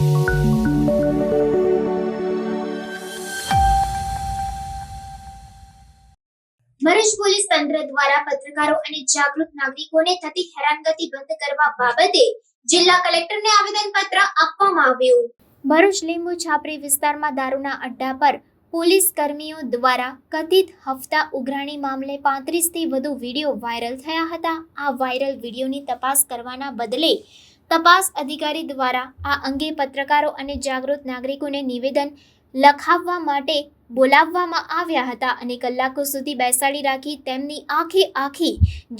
Bharuch police તંત્ર દ્વારા પત્રકારો અને જાગૃત નાગરિકોને થતી હેરાનગતિ બંધ કરવા બાબતે જિલ્લા કલેક્ટરને આવેદનપત્ર આપવામાં આવ્યું। ભરૂચ લીંબુ છાપરી વિસ્તારમાં દારૂના અડ્ડા પર પોલીસ કર્મીઓ દ્વારા કથિત હપ્તા ઉઘરાણી મામલે 35 થી વધુ વિડીયો વાયરલ થયા હતા। આ વાયરલ વિડીયોની તપાસ કરવાના બદલે તપાસ અધિકારી દ્વારા આ અંગે પત્રકારો અને જાગૃત નાગરિકોને નિવેદન લખાવવા માટે બોલાવવામાં આવ્યા હતા અને કલાકો સુધી બેસાડી રાખી તેમની આખી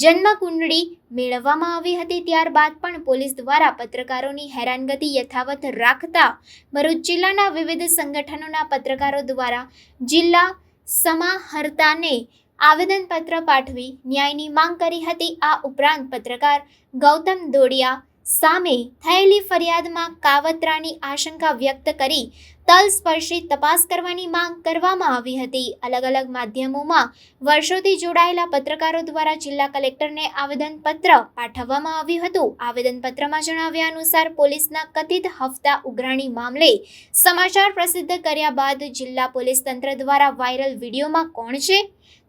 જન્મ કુંડળી મેળવવામાં આવી હતી। ત્યારબાદ પણ પોલીસ દ્વારા પત્રકારોની હેરાનગતિ યથાવત રાખતા ભરૂચ જિલ્લાના વિવિધ સંગઠનોના પત્રકારો દ્વારા જિલ્લા સમાહર્તાને આવેદનપત્ર પાઠવી ન્યાયની માંગ કરી હતી। આ ઉપરાંત પત્રકાર ગૌતમ દોડિયા સામે થયેલી ફરિયાદમાં કાવતરાની આશંકા વ્યક્ત કરી તલસ્પર્શી તપાસ કરવાની માંગ કરવામાં આવી હતી। અલગ અલગ માધ્યમોમાં વર્ષોથી જોડાયેલા પત્રકારો દ્વારા જિલ્લા કલેક્ટરને આવેદનપત્ર પાઠવવામાં આવ્યું હતું। આવેદનપત્રમાં જણાવ્યા અનુસાર પોલીસના કથિત હપ્તા ઉઘરાણી મામલે સમાચાર પ્રસિદ્ધ કર્યા બાદ જિલ્લા પોલીસ તંત્ર દ્વારા વાયરલ વિડીયોમાં કોણ છે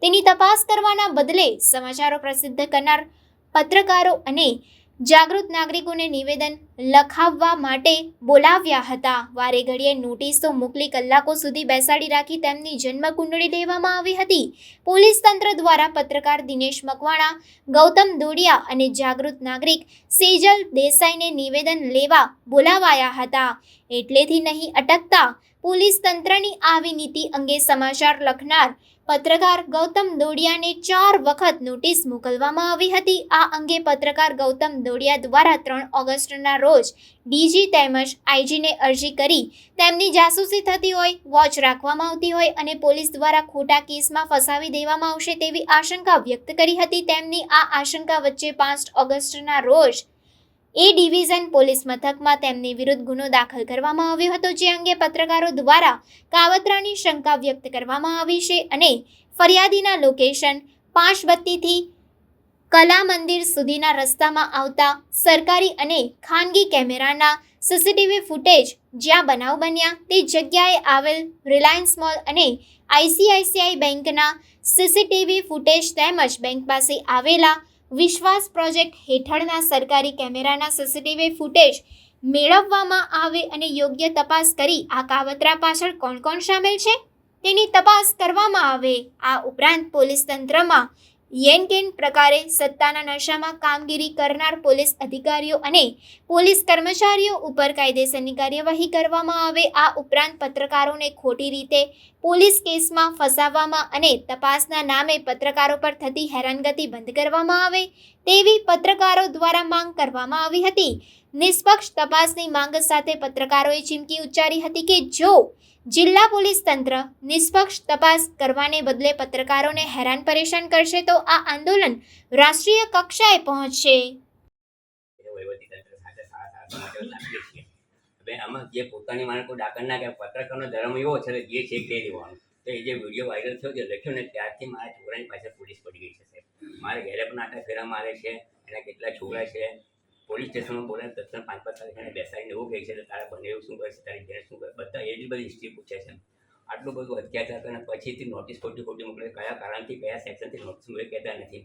તેની તપાસ કરવાના બદલે સમાચારો પ્રસિદ્ધ કરનાર પત્રકારો અને જાગૃત નાગરિકોને નિવેદન લખાવવા માટે બોલાવ્યા હતા। વારે ઘડીએ નોટિસો મોકલી કલાકો સુધી બેસાડી રાખી તેમની જન્મકુંડળી લેવામાં આવી હતી। પોલીસ તંત્ર દ્વારા પત્રકાર દિનેશ મકવાણા, ગૌતમ દોડિયા અને જાગૃત નાગરિક સેજલ દેસાઈને નિવેદન લેવા બોલાવાયા હતા। એટલેથી નહીં અટકતા પોલીસ તંત્રની આવી નીતિ અંગે સમાચાર લખનાર પત્રકાર ગૌતમ દોડિયાને 4 વખત નોટિસ મોકલવામાં આવી હતી। આ અંગે પત્રકાર ગૌતમ દોડિયા દ્વારા 3 ઓગસ્ટના રોજ ડીજી તેમજ આઈજીને અરજી કરી તેમની જાસૂસી થતી હોય, વોચ રાખવામાં આવતી હોય અને પોલીસ દ્વારા ખોટા કેસમાં ફસાવી દેવામાં આવશે તેવી આશંકા વ્યક્ત કરી હતી। તેમની આ આશંકા વચ્ચે 5 ઓગસ્ટના રોજ એ ડિવિઝન પોલીસ મથકમાં તેમની વિરુદ્ધ ગુનો દાખલ કરવામાં આવ્યો હતો, જે અંગે પત્રકારો દ્વારા કાવતરાની શંકા વ્યક્ત કરવામાં આવી છે અને ફરિયાદીના લોકેશન 5 બત્તીથી કલા મંદિર સુધીના રસ્તામાં આવતા સરકારી અને ખાનગી કેમેરાના સીસીટીવી ફૂટેજ જ્યાં બનાવ બન્યા તે જગ્યાએ આવેલ રિલાયન્સ મોલ અને આઈસીઆઈસીઆઈ બેંકના સીસીટીવી ફૂટેજ તેમજ બેંક પાસે આવેલા વિશ્વાસ પ્રોજેક્ટ હેઠળના સરકારી કેમેરાના સીસીટીવી ફૂટેજ મેળવવામાં આવે અને યોગ્ય તપાસ કરી આ કાવતરા પાછળ કોણ કોણ સામેલ છે તેની તપાસ કરવામાં આવે। આ ઉપરાંત પોલીસ તંત્રમાં યેનકેન પ્રકારે સત્તાના નશામાં કામગીરી કરનાર પોલીસ અધિકારીઓ અને પોલીસ કર્મચારીઓ ઉપર કાયદેસરની કાર્યવાહી કરવામાં આવે। આ ઉપરાંત પત્રકારોને ખોટી રીતે પોલીસ કેસમાં ફસાવવામાં અને તપાસના નામે પત્રકારો પર થતી હેરાનગતિ બંધ કરવામાં આવે તેવી પત્રકારો દ્વારા માંગ કરવામાં આવી હતી। નિષ્પક્ષ તપાસની માંગ સાથે પત્રકારોએ ચીમકી ઉચ્ચારી હતી કે જો જિલ્લા પોલીસ તંત્ર નિષ્પક્ષ તપાસ કરવાને બદલે પત્રકારોને હેરાન પરેશાન કરશે તો આ આંદોલન રાષ્ટ્રીય કક્ષાએ પહોંચશે। આમાં જે પોતાની માણસો ડાકર ના કે પત્રકારનો ધર્મ એવો છે જે છે તે લેવાનું, તો એ જે વિડીયો વાયરલ થયો જે લખ્યો ને ત્યારથી મારા છોકરાની પાસે પોલીસ પડી ગઈ છે સાહેબ। મારે ઘરે પણ આટા ફેરા મારે છે, એના કેટલા છોકરા છે, પોલીસ સ્ટેશનમાં બોલે 10-5 તારીખે બેસાડીને એવું કહે છે કે તારા બને એવું શું કરશે, તારી ઘેર શું કરે, બધા એટલી બધી હિસ્ટ્રી પૂછે છે। આટલું બધું અત્યાચાર કરે પછી નોટિસ ખોટી મોકલે, કયા કારણથી કયા સેક્શનથી નોટિસ મોકલે કહેતા નથી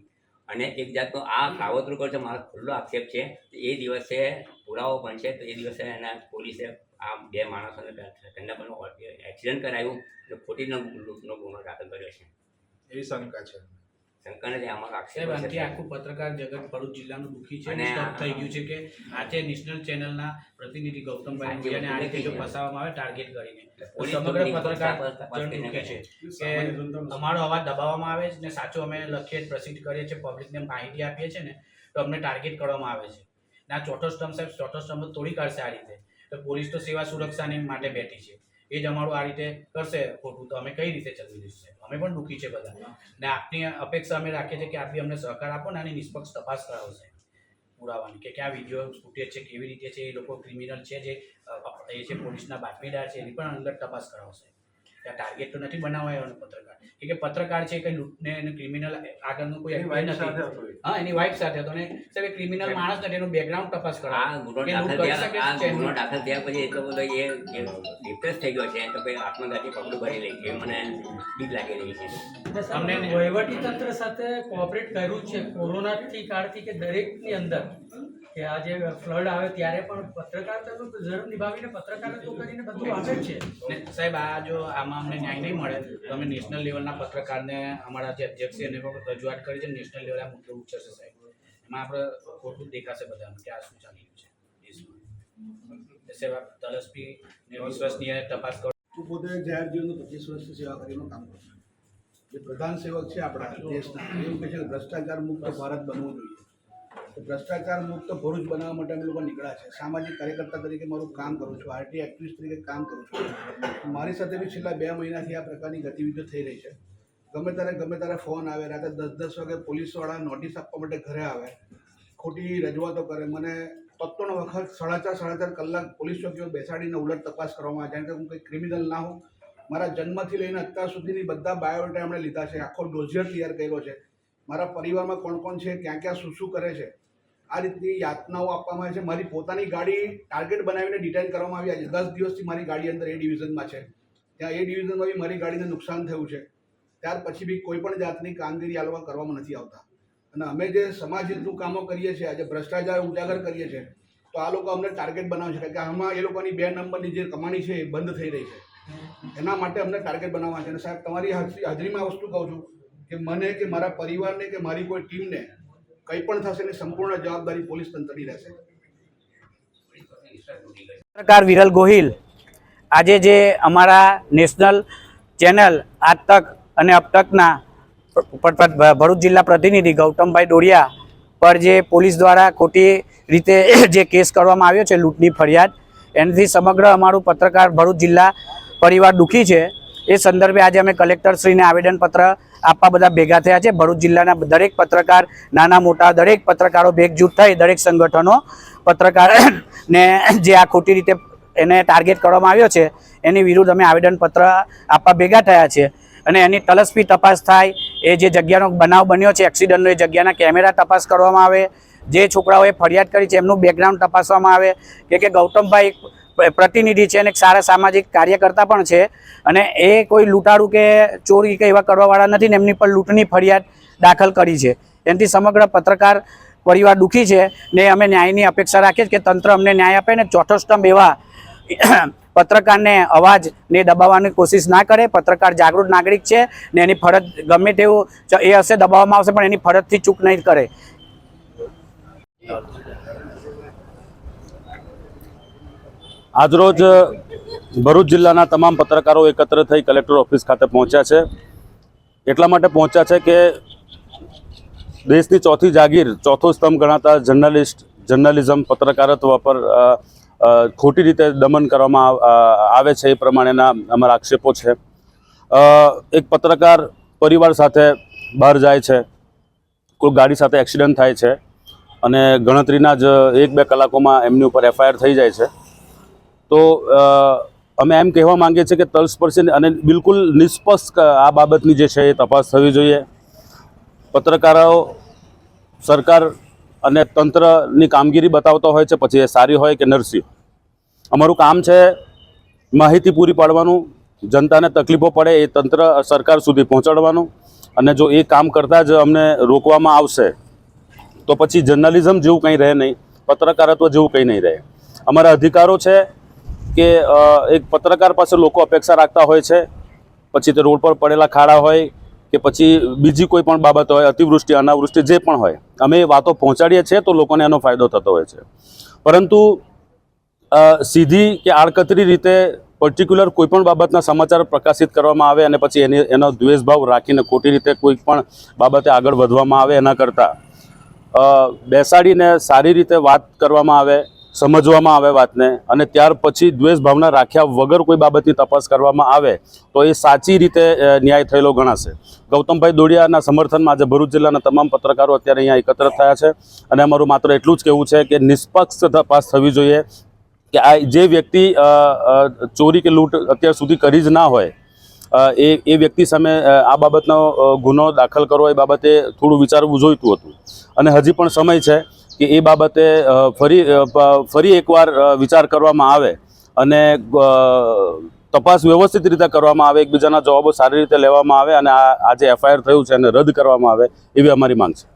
અને એક જાતનો આ કાવતરું કરશે મારો ખુલ્લો આક્ષેપ છે। એ દિવસે પુરાવો પણ છે, તો એ દિવસે એના પોલીસે આ 2 માણસોને તેમના પર એક્સિડન્ટ કરાવ્યું અને ખોટી લૂંટનો ગુનો દાખલ કર્યો છે એવી શંકા છે। શંકા નથી, અમારો આક્ષેપ છે। આખું પત્રકાર જગત ભરૂચ જિલ્લાનું દુઃખી છે અને સ્ટોપ થઈ ગયું છે કે આજે નેશનલ ચેનલના પ્રતિનિધિ ગૌતમભાઈ ભુયાને આ રીતે જો ફસાવવામાં આવે ટાર્ગેટ કરીને સમગ્ર પત્રકાર દુઃખી છે કે અમારો અવાજ દબાવવામાં આવે છે ને સાચું અમે લખીએ પ્રસિદ્ધ કરીએ છીએ, પબ્લિકને માહિતી આપીએ છીએ ને તો અમને ટાર્ગેટ કરવામાં આવે છે ને આ ચોથો સ્તંભ સાહેબ ચોથો સ્તંભ તોડી કાઢશે આ રીતે। તો પોલીસ તો સેવા સુરક્ષાની માટે બેઠી છે, એ જ અમારું આ રીતે કરશે ખોટું તો અમે કઈ રીતે ચલાવી દઈશું? અમે પણ દુઃખી છે બધા ને આપની અપેક્ષા અમે રાખીએ છીએ કે આપ બી અમને સહકાર આપો ને આની નિષ્પક્ષ તપાસ કરાવશે પુરાવાની કે ક્યાં વિડીયો ફૂટેજ છે, કેવી રીતે છે, એ લોકો ક્રિમિનલ છે જે એ છે પોલીસના બાતમીદાર છે એની પણ અંદર તપાસ કરાવશે। ત્યાં ટાર્ગેટ તો નથી બનાવાયો પત્રકાર, કે પત્રકાર છે કંઈ લૂંટને અને ક્રિમિનલ આગળનું કોઈ એફઆઈઆર નથી. હા, એની વાઇફ સાથે હતો ને સાહેબ ક્રિમિનલ માણસ નથી, એનું બેકગ્રાઉન્ડ તપાસ કરો. આ ગુનો દાખલ થયા પછી એટલો બધો એ ડિપ્રેસ થઈ ગયો છે તો પછી આત્મઘાતી પગલું ભરી લે છે. મને બીક લાગી રહી છે. અમને વહીવટી તંત્ર સાથે કોઓપરેટ કર્યું છે કોરોનાથી કાળથી કે દરેકની અંદર કે આ જે ફ્લડ આવે ત્યારે પણ પત્રકારતાનો જરૂર નિભાવીને પત્રકારત્વ કરીને બધું આવે જ છે. ને સાહેબ આ જો આમાં અમને ન્યાય નહીં મળે તો અમે નેશનલ લેવલના પત્રકારને અમારા જે અધ્યક્ષ છે એને પણ રજૂઆત કરી છે. નેશનલ લેવલે આ મુદ્દો ઉછળશે સાહેબ. એમાં આપણે ખોટું દેખાશે બધાને કે આ શું ચાલી રહ્યું છે દેશમાં. સાહેબ આપ તલસ્પીને વિશ્વસનીય તપાસ કરો. હું પોતે જાહેર જીવનનું 25 વર્ષથી સેવા કરીને કામ કરું છું. જે પ્રધાન સેવક છે આપણા દેશના એવું કહે છે કે ભ્રષ્ટાચાર મુક્ત ભારત બનવું જોઈએ. તો ભ્રષ્ટાચાર મુક્ત ભરૂચ બનાવવા માટે અમે લોકો નીકળ્યા છે. સામાજિક કાર્યકર્તા તરીકે મારું કામ કરું છું, આરટી એક્ટિવિસ્ટ તરીકે કામ કરું છું. મારી સાથે બી છેલ્લા 2 મહિનાથી આ પ્રકારની ગતિવિધિઓ થઈ રહી છે. ગમે ત્યારે ફોન આવે, રાતે 10 વાગે પોલીસવાળા નોટિસ આપવા માટે ઘરે આવે, ખોટી રજૂઆતો કરે. મને તત્વનો વખત 4.5 કલાક પોલીસ ચોકીઓ બેસાડીને ઉલટ તપાસ કરવામાં આવે, કારણ કે હું કંઈ ક્રિમિનલ ના હોઉં. મારા જન્મથી લઈને અત્યાર સુધીની બધા બાયોડેટા એમણે લીધા છે, આખો ડોઝિયર ક્લિયર કર્યો છે. મારા પરિવારમાં કોણ છે, ક્યાં શું કરે છે, આ રીતની યાતનાઓ આપવામાં આવે છે. મારી પોતાની ગાડી ટાર્ગેટ બનાવીને ડિટેન કરવામાં આવી છે. 10 દિવસથી મારી ગાડી અંદર એ ડિવિઝનમાં છે. ત્યાં એ ડિવિઝનમાં બી મારી ગાડીને નુકસાન થયું છે. ત્યાર પછી બી કોઈ પણ જાતની કામગીરી આ લોકો કરવામાં નથી આવતા. અને અમે જે સમાજ હિતનું કામો કરીએ છીએ, આજે ભ્રષ્ટાચાર ઉજાગર કરીએ છીએ, તો આ લોકો અમને ટાર્ગેટ બનાવે છે કે આમાં એ લોકોની 2 નંબરની જે કમાણી છે એ બંધ થઈ રહી છે. એના માટે અમને ટાર્ગેટ બનાવવા છે. અને સાહેબ તમારી હાજરીમાં વસ્તુ કહું છું કે મને કે મારા પરિવારને કે મારી કોઈ ટીમને કંઈ પણ થશે એની સંપૂર્ણ જવાબદારી પોલીસ તંત્રની રહેશે. પત્રકાર વિરલ ગોહિલ આજે જે અમારા નેશનલ ચેનલ આજ તક અને અબ તકના ભરૂચ જિલ્લા પ્રતિનિધિ ગૌતમભાઈ ડોડિયા પર જે પોલીસ દ્વારા ખોટી રીતે જે કેસ કરવામાં આવ્યો છે, લૂંટની ફરિયાદ, એનાથી સમગ્ર અમારું પત્રકાર ભરૂચ જિલ્લા પરિવાર દુઃખી છે. એ સંદર્ભે આજે અમે કલેક્ટરશ્રીને આવેદનપત્ર આપવા બધા ભેગા થયા છે. ભરૂચ જિલ્લાના દરેક પત્રકાર, નાના મોટા દરેક પત્રકારો ભેગજૂથ થઈ દરેક સંગઠનો પત્રકારને જે આ ખોટી રીતે એને ટાર્ગેટ કરવામાં આવ્યો છે એની વિરુદ્ધ અમે આવેદનપત્ર આપવા ભેગા થયા છે. અને એની તલસ્પી તપાસ થાય, એ જે જગ્યાનો બનાવ બન્યો છે એક્સિડન્ટનો, એ જગ્યાના કેમેરા તપાસ કરવામાં આવે, જે છોકરાઓએ ફરિયાદ કરી છે એમનું બેકગ્રાઉન્ડ તપાસવામાં આવે. કે ગૌતમભાઈ પ્રતિનિધિ છે અને એક સારા સામાજિક કાર્યકર્તા પણ છે, અને એ કોઈ લૂંટારૂ કે ચોરી કે એવા કરવાવાળા નથી ને એમની પર લૂંટની ફરિયાદ દાખલ કરી છે. એનાથી સમગ્ર પત્રકાર પરિવાર દુઃખી છે ને અમે ન્યાયની અપેક્ષા રાખીએ છીએ કે તંત્ર અમને ન્યાય આપે ને ચોથો સ્તંભ એવા પત્રકારને અવાજને દબાવવાની કોશિશ ના કરે. પત્રકાર જાગૃત નાગરિક છે ને એની ફરજ ગમે તેવું એ હશે દબાવવામાં આવશે પણ એની ફરજથી ચૂક નહીં કરે. આજરોજ ભરૂચ જિલ્લાના તમામ પત્રકારો એકત્ર થઈ કલેક્ટર ઓફિસ ખાતે પહોંચ્યા છે. એટલા માટે પહોંચ્યા છે કે દેશની ચોથી જાગીર, ચોથો સ્તંભ ગણાતા જર્નલિઝમ, પત્રકારત્વ પર ખોટી રીતે દમન કરવામાં આવે છે, એ પ્રમાણેના અમારા આક્ષેપો છે. એક પત્રકાર પરિવાર સાથે બહાર જાય છે, કોઈ ગાડી સાથે એક્સિડન્ટ થાય છે અને ગણતરીના જ 1-2 કલાકોમાં એમની ઉપર એફઆઈઆર થઈ જાય છે. તો અમે એમ કહેવા માંગીએ છીએ કે તલસ્પર્શી અને બિલકુલ નિષ્પક્ષ આ બાબતની જે છે એ તપાસ થવી જોઈએ. પત્રકારો સરકાર અને તંત્રની કામગીરી બતાવતા હોય છે, પછી એ સારી હોય કે નરસી. અમારું કામ છે માહિતી પૂરી પાડવાનું, જનતાને તકલીફો પડે એ તંત્ર સરકાર સુધી પહોંચાડવાનું. અને જો એ કામ કરતાં જ અમને રોકવામાં આવશે તો પછી જર્નલિઝમ જેવું કંઈ રહે નહીં, પત્રકારત્વ જેવું કંઈ નહીં રહે. અમારા અધિકારો છે કે એક પત્રકાર પાસે લોકો અપેક્ષા રાખતા હોય છે, પછી તે રોડ પર પડેલા ખાડા હોય કે પછી બીજી કોઈ પણ બાબત હોય, અતિવૃષ્ટિ અનાવૃષ્ટિ જે પણ હોય, અમે એ વાતો પહોંચાડીએ છીએ તો લોકોને એનો ફાયદો થતો હોય છે. પરંતુ સીધી કે આડકતરી રીતે પર્ટિક્યુલર કોઈ પણ બાબતના સમાચાર પ્રકાશિત કરવામાં આવે અને પછી એનો દ્વેષભાવ રાખીને ખોટી રીતે કોઈ પણ બાબતે આગળ વધવામાં આવે, એના કરતાં બેસાડીને સારી રીતે વાત કરવામાં આવે, સમજવામાં આવે વાતને, અને ત્યાર પછી દ્વેષ ભાવના રાખ્યા વગર કોઈ બાબતની તપાસ કરવામાં આવે તો એ સાચી રીતે ન્યાય થયેલો ગણાશે. ગૌતમભાઈ ડોડિયાના સમર્થનમાં આજે ભરૂચ જિલ્લાના તમામ પત્રકારો અત્યારે અહીંયા એકત્ર થયા છે. અને અમારું માત્ર એટલું જ કહેવું છે કે નિષ્પક્ષ તપાસ થવી જોઈએ કે આ જે વ્યક્તિ ચોરી કે લૂંટ અત્યાર સુધી કરી જ ના હોય એ વ્યક્તિ સામે આ બાબતનો ગુનો દાખલ કરવો એ બાબતે થોડું વિચારવું જોઈતું હતું અને હજી પણ સમય છે કે એ બાબતે ફરી એકવાર વિચાર કરવામાં આવે અને તપાસ વ્યવસ્થિત રીતે કરવામાં આવે, એકબીજાના જવાબો સારી રીતે લેવામાં આવે અને આ જે FIR થયું છે એને રદ કરવામાં આવે એવી અમારી માંગ છે.